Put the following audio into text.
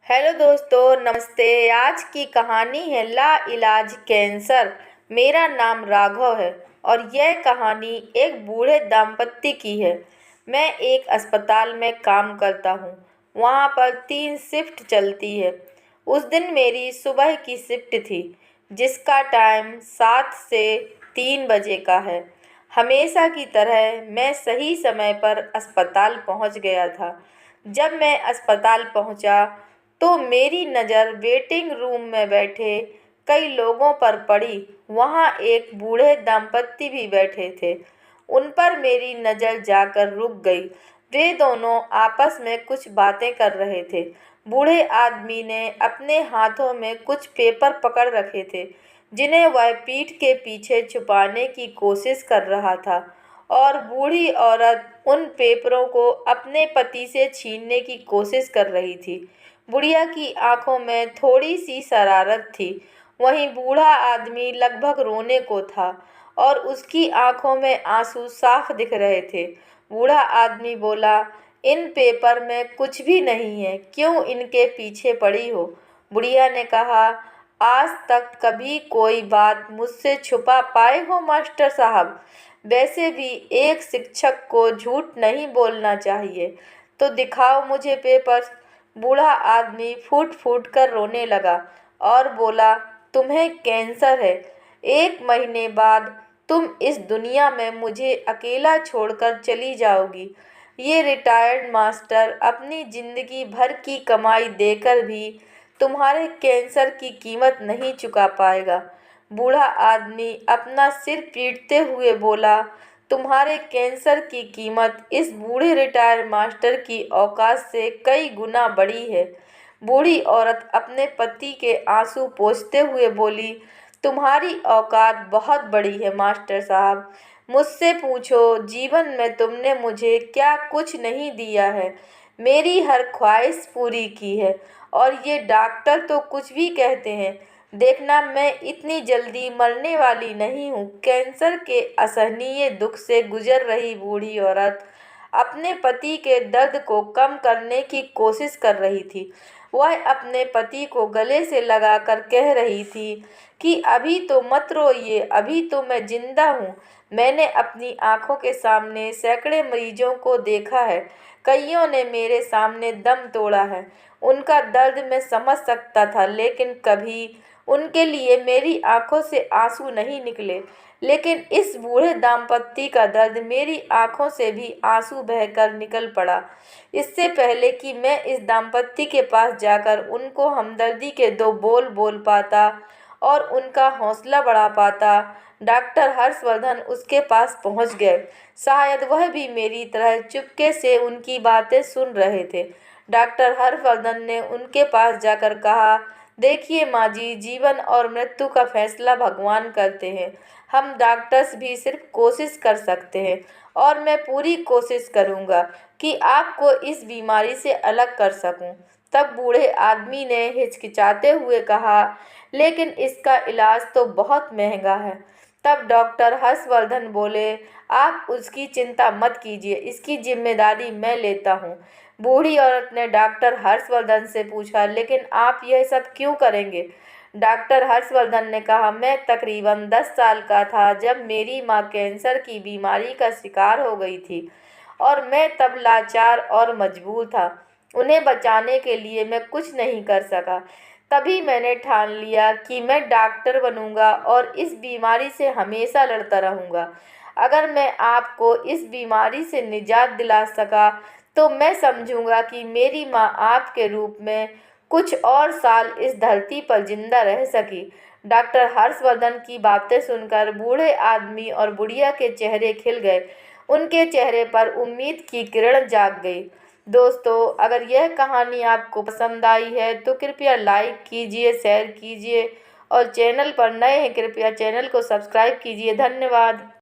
Hello दोस्तों, नमस्ते। आज की कहानी है ला इलाज कैंसर। मेरा नाम राघव है और यह कहानी एक बूढ़े दंपत्ति की है। मैं एक अस्पताल में काम करता हूँ। वहाँ पर 3 शिफ्ट चलती है। उस दिन मेरी सुबह की शिफ्ट थी, जिसका टाइम 7 से 3 बजे का है। हमेशा की तरह मैं सही समय पर अस्पताल पहुँच गया था। जब मैं अस्पताल पहुँचा तो मेरी नज़र वेटिंग रूम में बैठे कई लोगों पर पड़ी। वहाँ एक बूढ़े दंपत्ति भी बैठे थे। उन पर मेरी नज़र जाकर रुक गई। वे दोनों आपस में कुछ बातें कर रहे थे। बूढ़े आदमी ने अपने हाथों में कुछ पेपर पकड़ रखे थे, जिन्हें वह पीठ के पीछे छुपाने की कोशिश कर रहा था, और बूढ़ी औरत उन पेपरों को अपने पति से छीनने की कोशिश कर रही थी। बुढ़िया की आंखों में थोड़ी सी शरारत थी। वहीं बूढ़ा आदमी लगभग रोने को था और उसकी आंखों में आंसू साफ दिख रहे थे। बूढ़ा आदमी बोला, इन पेपर में कुछ भी नहीं है, क्यों इनके पीछे पड़ी हो? बुढ़िया ने कहा, आज तक कभी कोई बात मुझसे छुपा पाए हो मास्टर साहब? वैसे भी एक शिक्षक को झूठ नहीं बोलना चाहिए। तो दिखाओ मुझे पेपर। बूढ़ा आदमी फूट फूट कर रोने लगा और बोला, तुम्हें कैंसर है। 1 महीने बाद तुम इस दुनिया में मुझे अकेला छोड़कर चली जाओगी। ये रिटायर्ड मास्टर अपनी जिंदगी भर की कमाई देकर भी तुम्हारे कैंसर की कीमत नहीं चुका पाएगा। बूढ़ा आदमी अपना सिर पीटते हुए बोला, तुम्हारे कैंसर की कीमत इस बूढ़े रिटायर मास्टर की औकात से कई गुना बड़ी है। बूढ़ी औरत अपने पति के आंसू पोंछते हुए बोली, तुम्हारी औकात बहुत बड़ी है मास्टर साहब। मुझसे पूछो, जीवन में तुमने मुझे क्या कुछ नहीं दिया है। मेरी हर ख्वाहिश पूरी की है, और ये डॉक्टर तो कुछ भी कहते हैं। देखना, मैं इतनी जल्दी मरने वाली नहीं हूँ। कैंसर के असहनीय दुख से गुजर रही बूढ़ी औरत अपने पति के दर्द को कम करने की कोशिश कर रही थी। वह अपने पति को गले से लगाकर कह रही थी कि अभी तो मत रोइए, अभी तो मैं जिंदा हूँ। मैंने अपनी आंखों के सामने सैकड़े मरीजों को देखा है। कईयों ने मेरे सामने दम तोड़ा है। उनका दर्द मैं समझ सकता था, लेकिन कभी उनके लिए मेरी आंखों से आंसू नहीं निकले। लेकिन इस बूढ़े दाम्पत्ति का दर्द मेरी आंखों से भी आंसू बहकर निकल पड़ा। इससे पहले कि मैं इस दाम्पत्ति के पास जाकर उनको हमदर्दी के 2 बोल बोल पाता और उनका हौसला बढ़ा पाता, डॉक्टर हर्षवर्धन उसके पास पहुंच गए। शायद वह भी मेरी तरह चुपके से उनकी बातें सुन रहे थे। डॉक्टर हर्षवर्धन ने उनके पास जाकर कहा, देखिए माँ जी, जीवन और मृत्यु का फैसला भगवान करते हैं। हम डॉक्टर्स भी सिर्फ कोशिश कर सकते हैं, और मैं पूरी कोशिश करूँगा कि आपको इस बीमारी से अलग कर सकूं। तब बूढ़े आदमी ने हिचकिचाते हुए कहा, लेकिन इसका इलाज तो बहुत महंगा है। तब डॉक्टर हर्षवर्धन बोले, आप उसकी चिंता मत कीजिए, इसकी जिम्मेदारी मैं लेता हूँ। बूढ़ी औरत ने डॉक्टर हर्षवर्धन से पूछा, लेकिन आप यह सब क्यों करेंगे? डॉक्टर हर्षवर्धन ने कहा, मैं तकरीबन 10 साल का था जब मेरी माँ कैंसर की बीमारी का शिकार हो गई थी, और मैं तब लाचार और मजबूर था। उन्हें बचाने के लिए मैं कुछ नहीं कर सका। तभी मैंने ठान लिया कि मैं डॉक्टर बनूंगा और इस बीमारी से हमेशा लड़ता रहूंगा। अगर मैं आपको इस बीमारी से निजात दिला सका, तो मैं समझूंगा कि मेरी माँ आपके रूप में कुछ और साल इस धरती पर जिंदा रह सकी। डॉक्टर हर्षवर्धन की बातें सुनकर बूढ़े आदमी और बुढ़िया के चेहरे खिल गए। उनके चेहरे पर उम्मीद की किरण जाग गई। दोस्तों, अगर यह कहानी आपको पसंद आई है तो कृपया लाइक कीजिए, शेयर कीजिए, और चैनल पर नए हैं कृपया चैनल को सब्सक्राइब कीजिए। धन्यवाद।